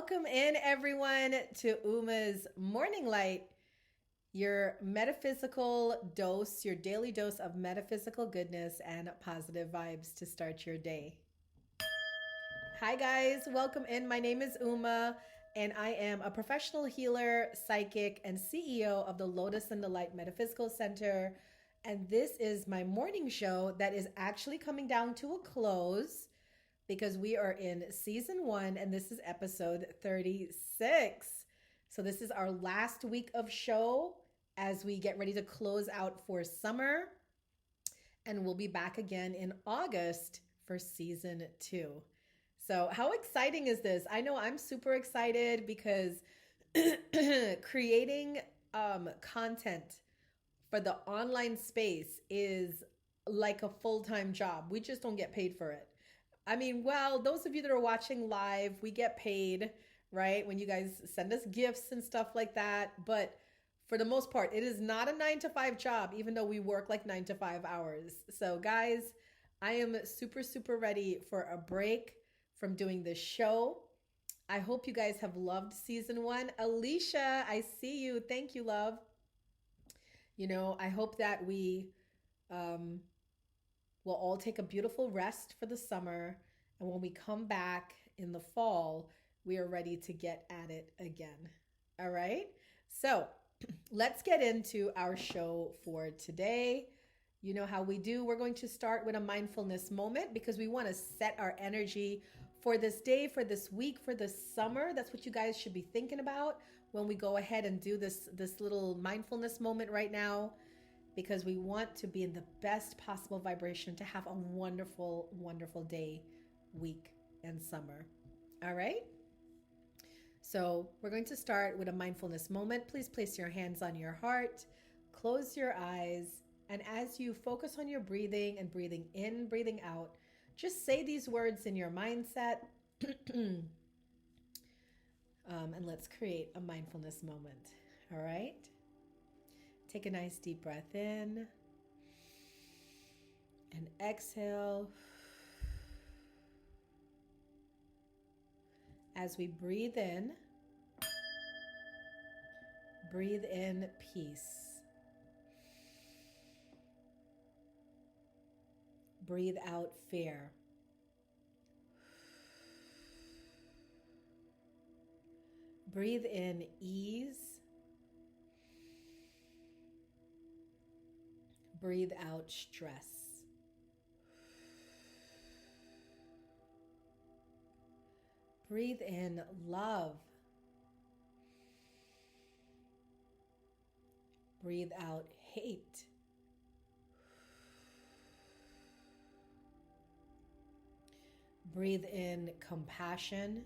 Welcome in, everyone, to Uma's Morning Light, your metaphysical dose, your daily dose of metaphysical goodness and positive vibes to start your day. Hi, guys. Welcome in. My name is Uma, and I am a professional healer, psychic, and CEO of the Lotus and the Light Metaphysical Center. And this is my morning show that is actually coming down to a close because we are in season 1 and this is episode 36. So this is our last week of show as we get ready to close out for summer. And we'll be back again in August for season 2. So how exciting is this? I know I'm super excited because creating content for the online space is like a full-time job. We just don't get paid for it. I mean, well, those of you that are watching live, we get paid, right? When you guys send us gifts and stuff like that. But for the most part, it is not a 9 to 5 job, even though we work like 9 to 5 hours. So guys, I am super, super ready for a break from doing this show. I hope you guys have loved season 1. Alicia, I see you. Thank you, love. You know, I hope that we we'll all take a beautiful rest for the summer. And when we come back in the fall, we are ready to get at it again. All right. So let's get into our show for today. You know how we do. We're going to start with a mindfulness moment because we want to set our energy for this day, for this week, for this summer. That's what you guys should be thinking about when we go ahead and do this little mindfulness moment right now, because we want to be in the best possible vibration to have a wonderful, wonderful day, week, and summer. All right? So we're going to start with a mindfulness moment. Please place your hands on your heart, close your eyes, and as you focus on your breathing and breathing in, breathing out, just say these words in your mindset. And let's create a mindfulness moment. All right? Take a nice deep breath in and exhale. As we breathe in peace. Breathe out fear. Breathe in ease. Breathe out stress. Breathe in love. Breathe out hate. Breathe in compassion.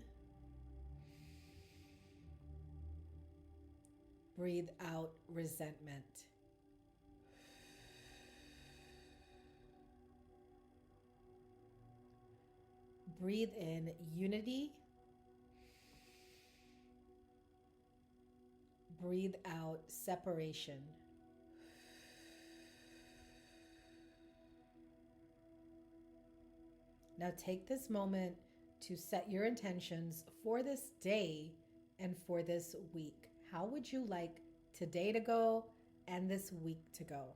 Breathe out resentment. Breathe in unity. Breathe out separation. Now take this moment to set your intentions for this day and for this week. How would you like today to go and this week to go?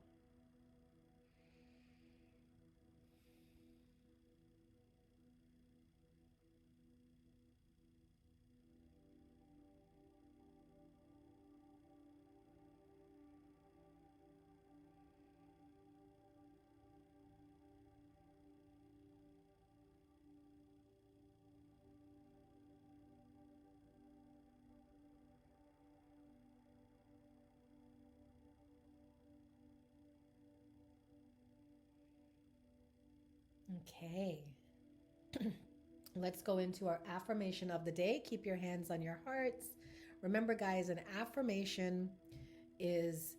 Okay. Let's go into our affirmation of the day. Keep your hands on your hearts. Remember, guys, an affirmation is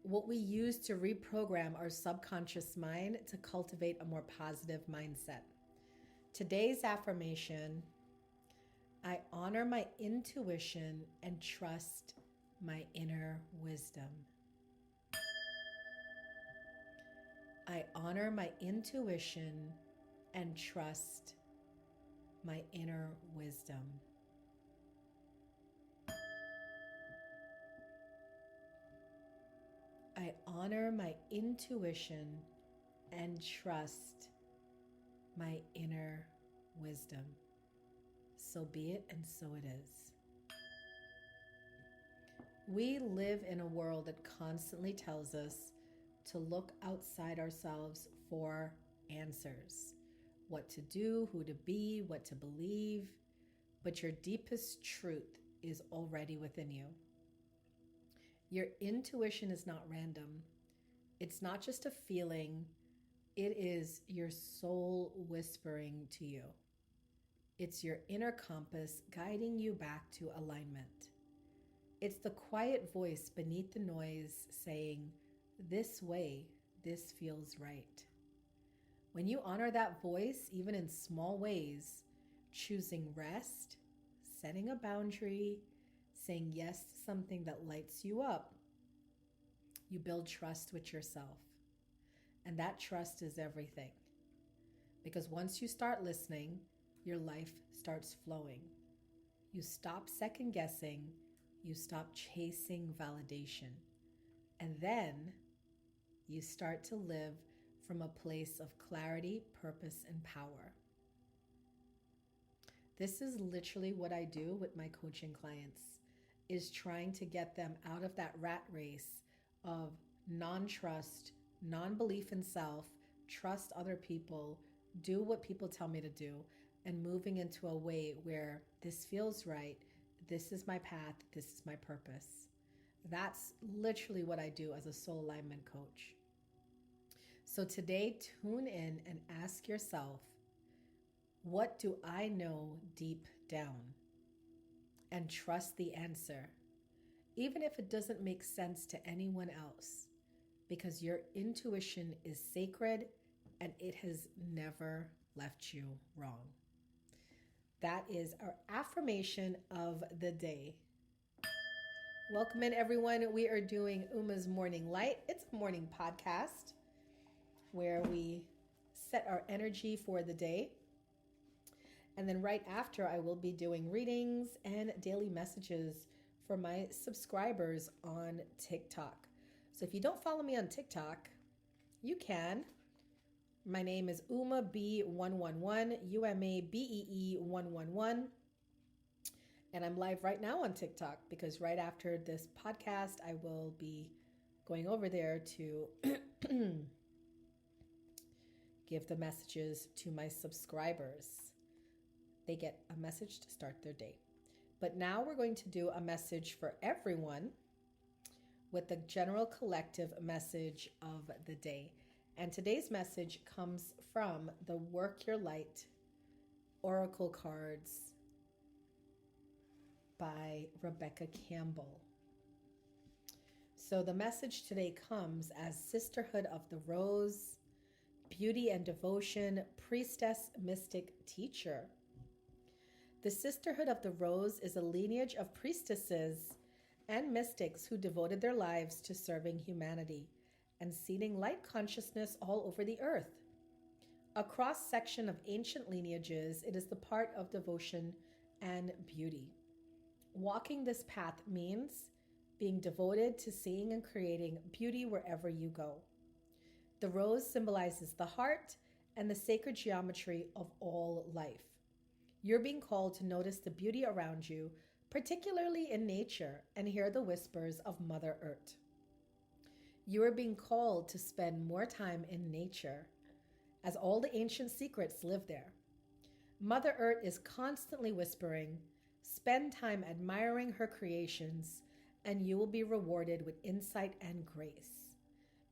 what we use to reprogram our subconscious mind to cultivate a more positive mindset. Today's affirmation: I honor my intuition and trust my inner wisdom. I honor my intuition and trust my inner wisdom. honor my intuition and trust my inner wisdom. So be it, and so it is. We live in a world that constantly tells us to look outside ourselves for answers. What to do, who to be, what to believe. But your deepest truth is already within you. Your intuition is not random. It's not just a feeling. It is your soul whispering to you. It's your inner compass guiding you back to alignment. It's the quiet voice beneath the noise saying, "This way, this feels right." When you honor that voice, even in small ways, choosing rest, setting a boundary, saying yes to something that lights you up, you build trust with yourself. And that trust is everything. Because once you start listening, your life starts flowing. You stop second guessing. You stop chasing validation. And then you start to live from a place of clarity, purpose, and power. This is literally what I do with my coaching clients, is trying to get them out of that rat race of non-trust, non-belief in self, trust other people, do what people tell me to do, and moving into a way where this feels right, this is my path, this is my purpose. That's literally what I do as a soul alignment coach. So today, tune in and ask yourself, what do I know deep down? And trust the answer, even if it doesn't make sense to anyone else, because your intuition is sacred and it has never left you wrong. That is our affirmation of the day. Welcome in, everyone. We are doing Uma's Morning Light. It's a morning podcast where we set our energy for the day. And then right after, I will be doing readings and daily messages for my subscribers on TikTok. So if you don't follow me on TikTok, you can. My name is Uma B111, UMABEE 111. And I'm live right now on TikTok because right after this podcast, I will be going over there to give the messages to my subscribers. They get a message to start their day. But now we're going to do a message for everyone with the general collective message of the day. And today's message comes from the Work Your Light Oracle cards by Rebecca Campbell. So the message today comes as Sisterhood of the Rose, Beauty and Devotion, Priestess, Mystic, Teacher. The Sisterhood of the Rose is a lineage of priestesses and mystics who devoted their lives to serving humanity and seeding light consciousness all over the earth. A cross-section of ancient lineages, it is the part of devotion and beauty. Walking this path means being devoted to seeing and creating beauty wherever you go. The rose symbolizes the heart and the sacred geometry of all life. You're being called to notice the beauty around you, particularly in nature, and hear the whispers of Mother Earth. You are being called to spend more time in nature, as all the ancient secrets live there. Mother Earth is constantly whispering, spend time admiring her creations, and you will be rewarded with insight and grace.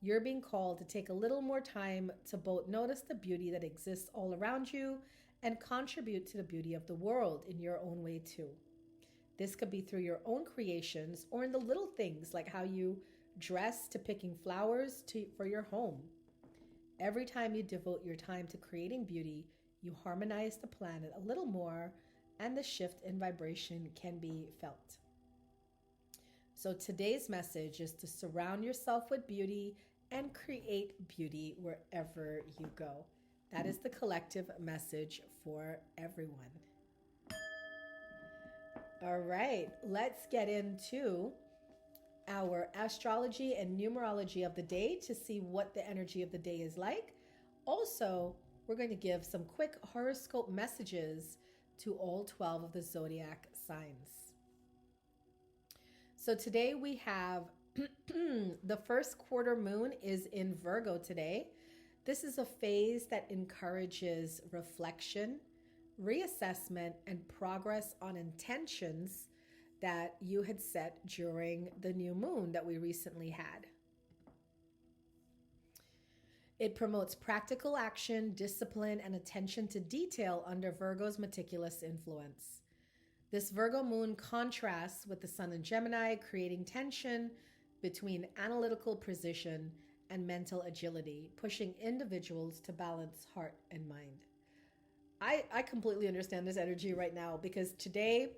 You're being called to take a little more time to both notice the beauty that exists all around you and contribute to the beauty of the world in your own way too. This could be through your own creations or in the little things like how you dress to picking flowers for your home. Every time you devote your time to creating beauty, you harmonize the planet a little more and the shift in vibration can be felt. So today's message is to surround yourself with beauty and create beauty wherever you go. That is the collective message for everyone. All right, let's get into our astrology and numerology of the day to see what the energy of the day is like. Also, we're going to give some quick horoscope messages to all 12 of the zodiac signs. So today we have the first quarter moon is in Virgo today. This is a phase that encourages reflection, reassessment, and progress on intentions that you had set during the new moon that we recently had. It promotes practical action, discipline, and attention to detail under Virgo's meticulous influence. This Virgo moon contrasts with the sun in Gemini, creating tension between analytical precision and mental agility, pushing individuals to balance heart and mind. I completely understand this energy right now because today,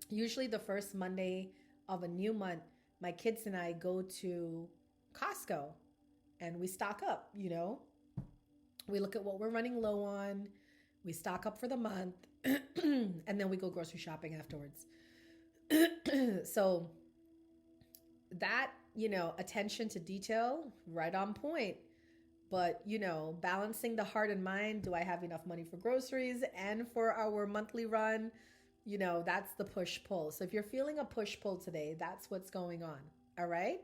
usually the first Monday of a new month, my kids and I go to Costco and we stock up, you know. We look at what we're running low on, we stock up for the month, and then we go grocery shopping afterwards. So that, you know, attention to detail, right on point. But, you know, balancing the heart and mind, do I have enough money for groceries and for our monthly run? You know, that's the push-pull. So if you're feeling a push-pull today, that's what's going on, all right?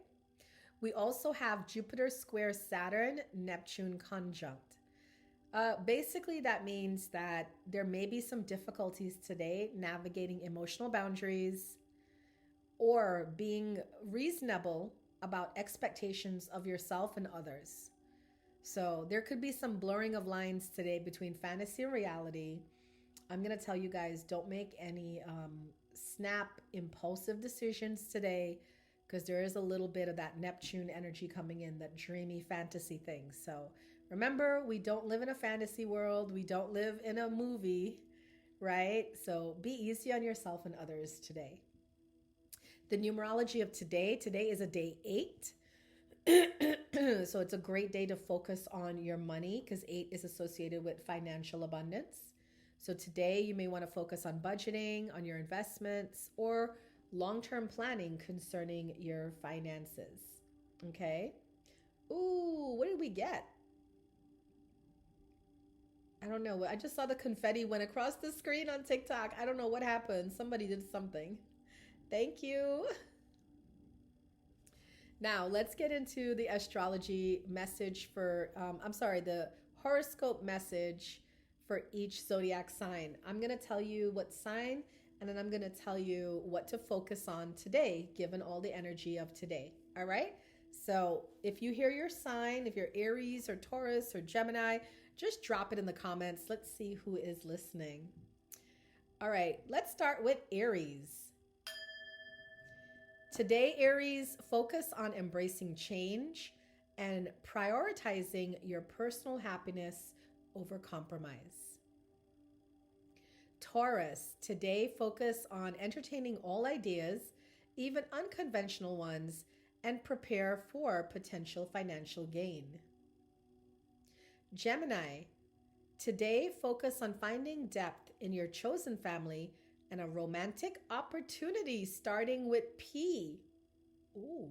We also have Jupiter square Saturn, Neptune conjunct. Basically, that means that there may be some difficulties today navigating emotional boundaries or being reasonable about expectations of yourself and others. So there could be some blurring of lines today between fantasy and reality. I'm going to tell you guys, don't make any snap, impulsive decisions today because there is a little bit of that Neptune energy coming in, that dreamy fantasy thing. So remember, we don't live in a fantasy world. We don't live in a movie, right? So be easy on yourself and others today. The numerology of today is a day 8. So it's a great day to focus on your money because 8 is associated with financial abundance. So today you may want to focus on budgeting, on your investments, or long-term planning concerning your finances. Okay. Ooh, what did we get? I don't know. I just saw the confetti went across the screen on TikTok. I don't know what happened. Somebody did something. Thank you. Now, let's get into the astrology message for, the horoscope message for each zodiac sign. I'm going to tell you what sign, and then I'm going to tell you what to focus on today, given all the energy of today. All right? So if you hear your sign, if you're Aries or Taurus or Gemini, just drop it in the comments. Let's see who is listening. All right, let's start with Aries. Today, Aries, focus on embracing change and prioritizing your personal happiness over compromise. Taurus, today, focus on entertaining all ideas, even unconventional ones, and prepare for potential financial gain. Gemini, today, focus on finding depth in your chosen family and a romantic opportunity starting with P. Ooh.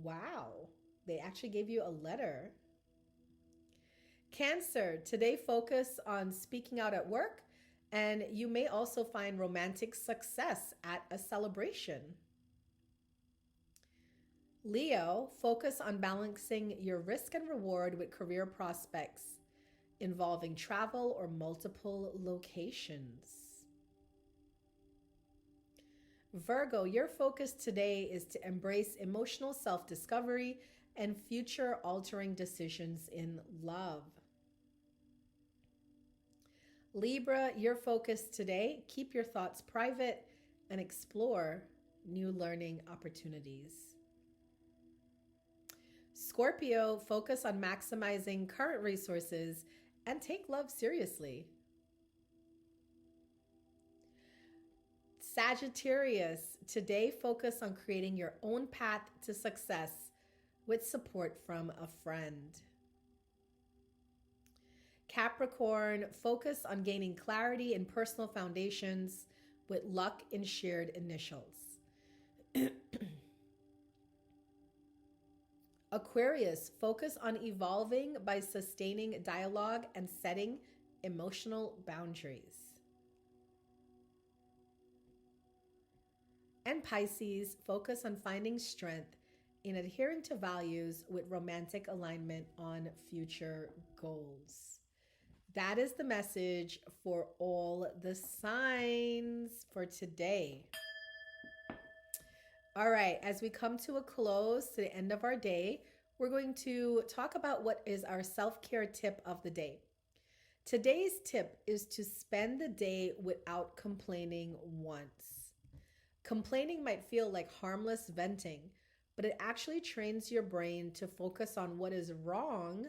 Wow. They actually gave you a letter. Cancer, today focus on speaking out at work, and you may also find romantic success at a celebration. Leo, focus on balancing your risk and reward with career prospects involving travel or multiple locations. Virgo, your focus today is to embrace emotional self-discovery and future-altering decisions in love. Libra, your focus today, keep your thoughts private and explore new learning opportunities. Scorpio, focus on maximizing current resources and take love seriously. Sagittarius, today focus on creating your own path to success with support from a friend. Capricorn, focus on gaining clarity in personal foundations with luck in shared initials. Aquarius, focus on evolving by sustaining dialogue and setting emotional boundaries. And Pisces, focus on finding strength in adhering to values with romantic alignment on future goals. That is the message for all the signs for today. All right, as we come to a close to the end of our day, we're going to talk about what is our self-care tip of the day. Today's tip is to spend the day without complaining once. Complaining might feel like harmless venting, but it actually trains your brain to focus on what is wrong.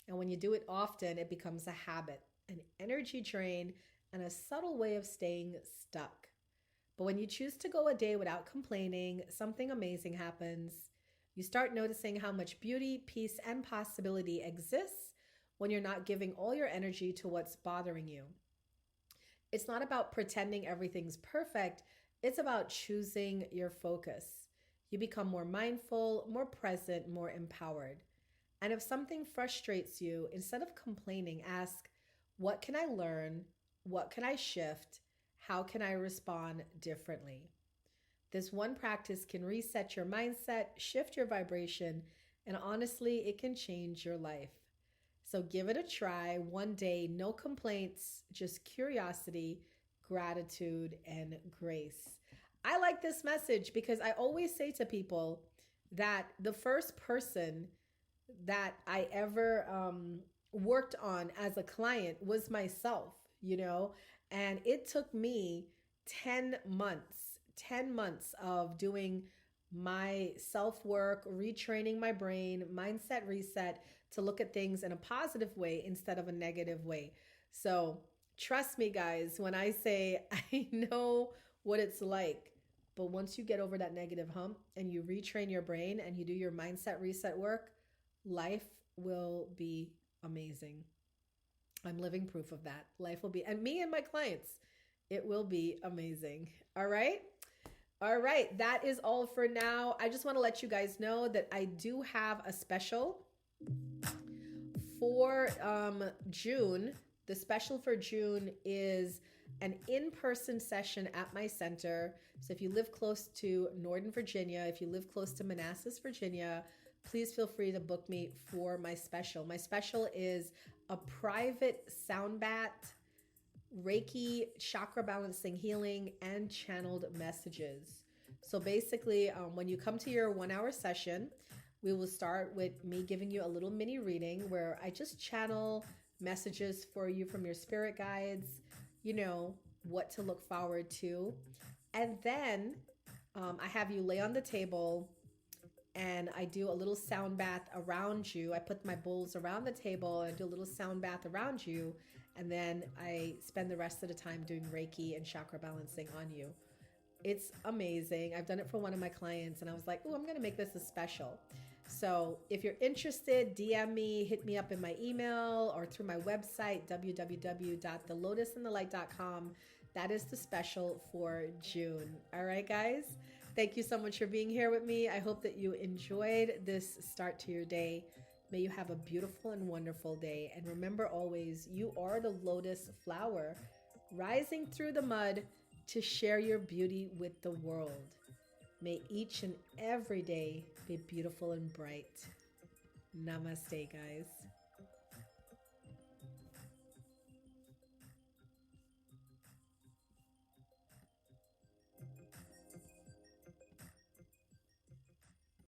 And when you do it often, it becomes a habit, an energy drain, and a subtle way of staying stuck. But when you choose to go a day without complaining, something amazing happens. You start noticing how much beauty, peace, and possibility exists when you're not giving all your energy to what's bothering you. It's not about pretending everything's perfect. It's about choosing your focus. You become more mindful, more present, more empowered. And if something frustrates you, instead of complaining, ask, what can I learn? What can I shift? How can I respond differently? This one practice can reset your mindset, shift your vibration, and honestly, it can change your life. So give it a try. One day, no complaints, just curiosity, gratitude, and grace. I like this message because I always say to people that the first person that I ever worked on as a client was myself, and it took me 10 months of doing my self work, retraining my brain, mindset reset to look at things in a positive way instead of a negative way. So trust me, guys, when I say I know what it's like, but once you get over that negative hump and you retrain your brain and you do your mindset reset work, life will be amazing. I'm living proof of that. Life will be, and me and my clients, it will be amazing. All right. All right. That is all for now. I just want to let you guys know that I do have a special for June. The special for June is an in-person session at my center. So if you live close to Northern Virginia, if you live close to Manassas, Virginia, please feel free to book me for my special. My special is a private sound bath, Reiki, chakra balancing healing, and channeled messages. So basically, when you come to your 1 hour session, we will start with me giving you a little mini reading where I just channel messages for you from your spirit guides, what to look forward to. And then I have you lay on the table and I do a little sound bath around you. I put my bowls around the table and do a little sound bath around you. And then I spend the rest of the time doing Reiki and chakra balancing on you. It's amazing. I've done it for one of my clients and I was like, oh, I'm going to make this a special. So if you're interested, DM me, hit me up in my email or through my website, www.thelotusandthelight.com. That is the special for June. All right, guys. Thank you so much for being here with me. I hope that you enjoyed this start to your day. May you have a beautiful and wonderful day. And remember always, you are the lotus flower rising through the mud to share your beauty with the world. May each and every day be beautiful and bright. Namaste, guys.